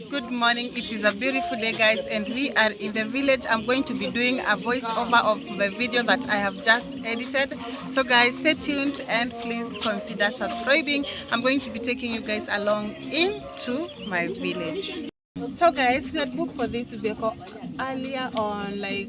Good morning. It is a beautiful day, guys, and we are in the village. I'm going to be doing a voiceover of the video that I have just edited. So guys, stay tuned and please consider subscribing. I'm going to be taking you guys along into my village. So guys, we had booked for this vehicle earlier on, like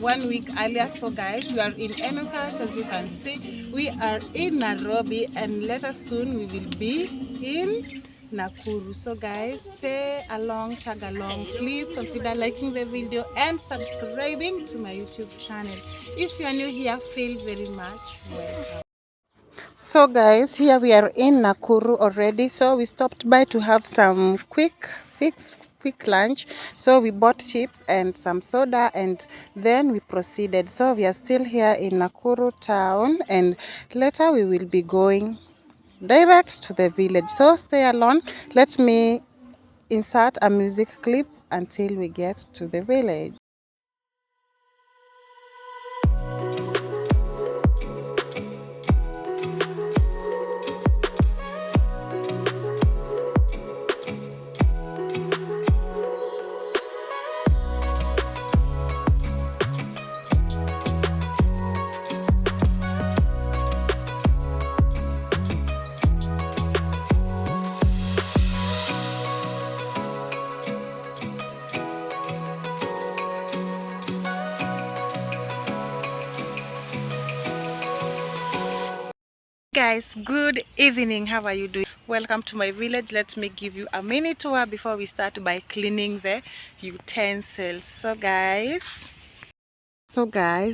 1 week earlier. So guys, we are in Enoch. As you can see, we are in Nairobi, and later soon we will be in Nakuru. So guys, stay along, tag along. Please consider liking the video and subscribing to my YouTube channel. If you are new here, feel very much welcome. So guys, here we are in Nakuru already. So we stopped by to have some quick lunch. So we bought chips and some soda, and then we proceeded. So we are still here in Nakuru town, and later we will be going direct to the village. So stay along. Let me insert a music clip until we get to the village. Guys, good evening. How are you doing? Welcome to my village. Let me give you a mini tour before we start by cleaning the utensils. So guys,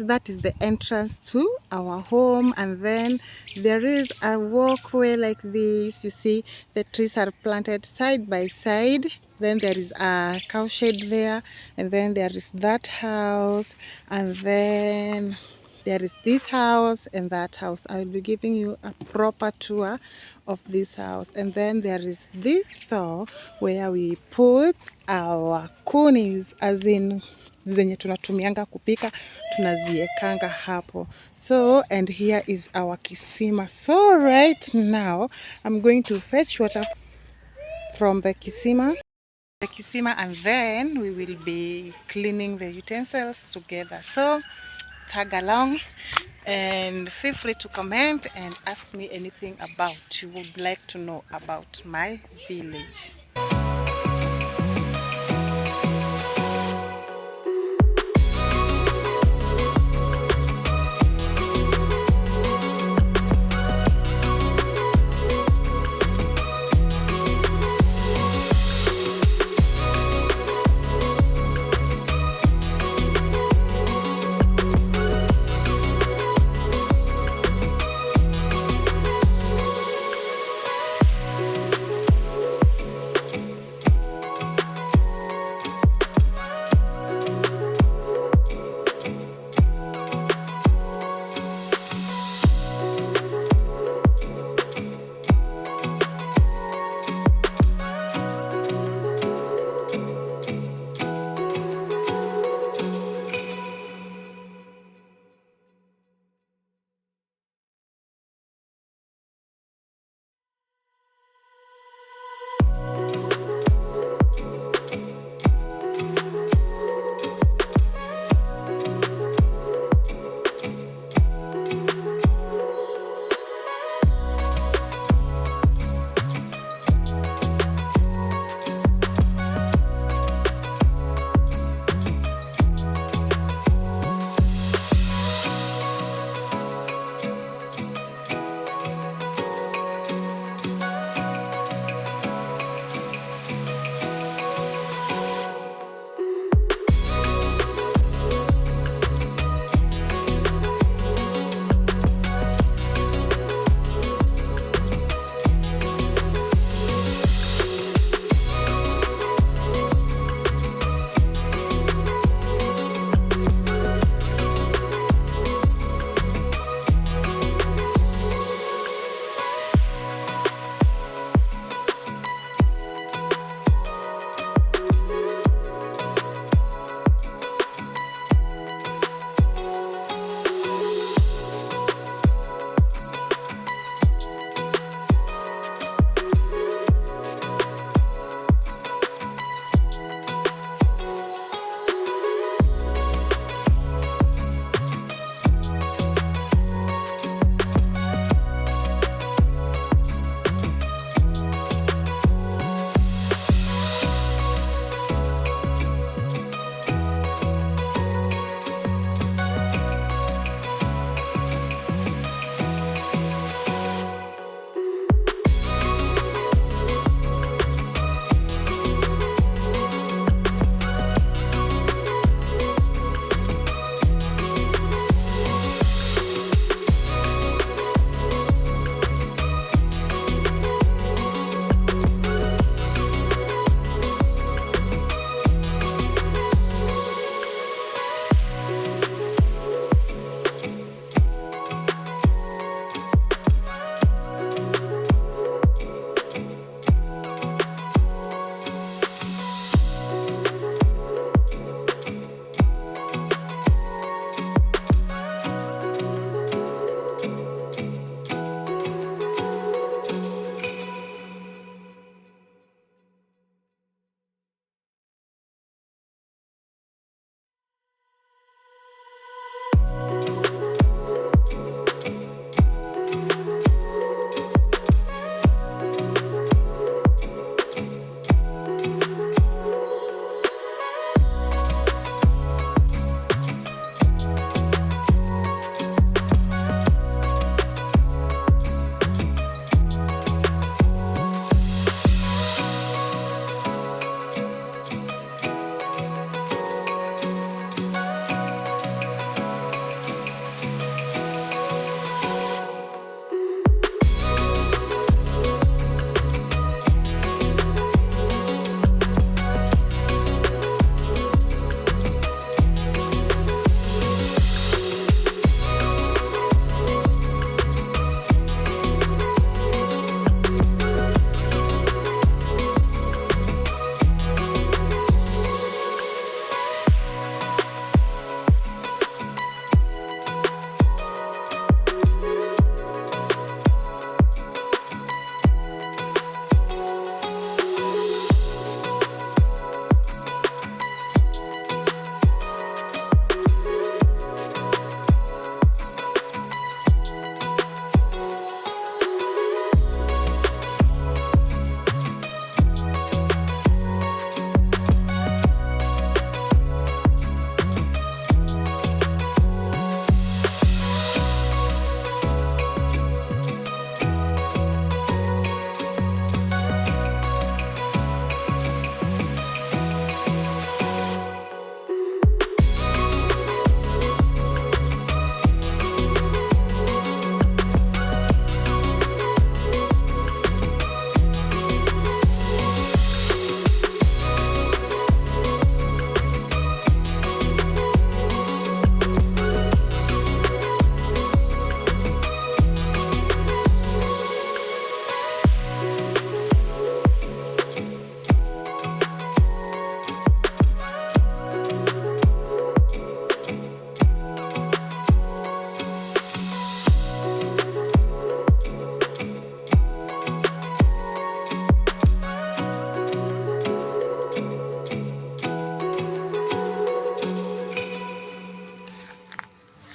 that is the entrance to our home, and then there is a walkway like this. You see the trees are planted side by side. Then there is a cow shed there, and then there is that house, and then there is this house and that house. I will be giving you a proper tour of this house. And then there is this store where we put our kunis, as in zenye tunatumianga kupika, tunaziekanga hapo. So, and here is our kisima. So right now I'm going to fetch water from the kisima, and then we will be cleaning the utensils together. So tag along and feel free to comment and ask me anything about you would like to know about my village.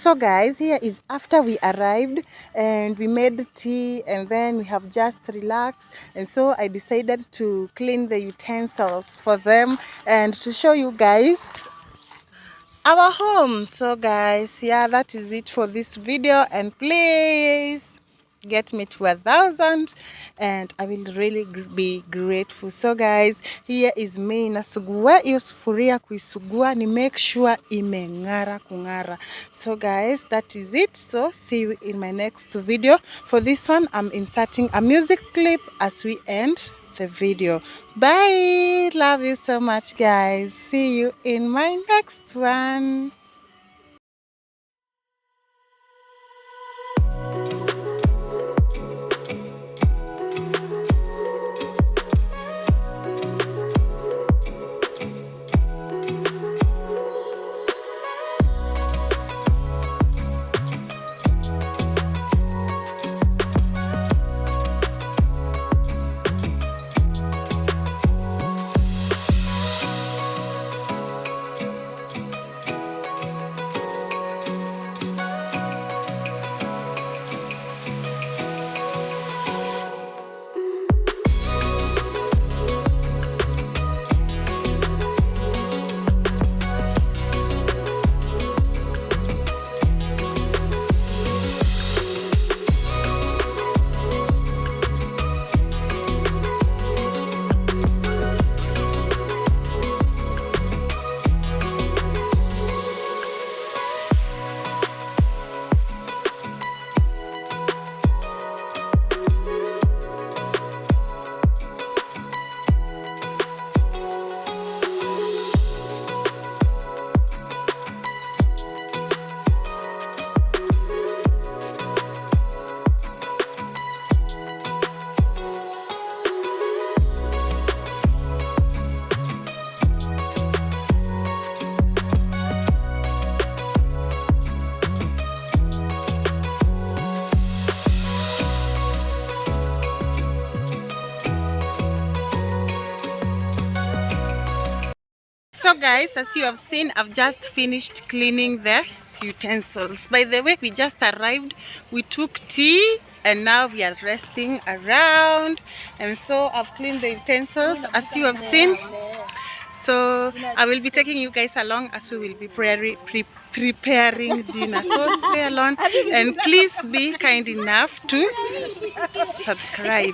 So guys, here is after we arrived and we made tea and then we have just relaxed, and so I decided to clean the utensils for them and to show you guys our home. So guys, yeah, that is it for this video, and please get me to 1,000 and I will really be grateful. So guys, here is me nasugua hiyo sufuria. Kuisugua ni make sure imeng'ara kung'ara. So guys, that is it. So see you in my next video. For this one, I'm inserting a music clip as we end the video. Bye. Love you so much guys. See you in my next one. So guys, as you have seen, I've just finished cleaning the utensils. By the way, we just arrived, we took tea, and now we are resting around. And so I've cleaned the utensils as you have seen. So I will be taking you guys along as we will be preparing dinner. So stay along and please be kind enough to subscribe.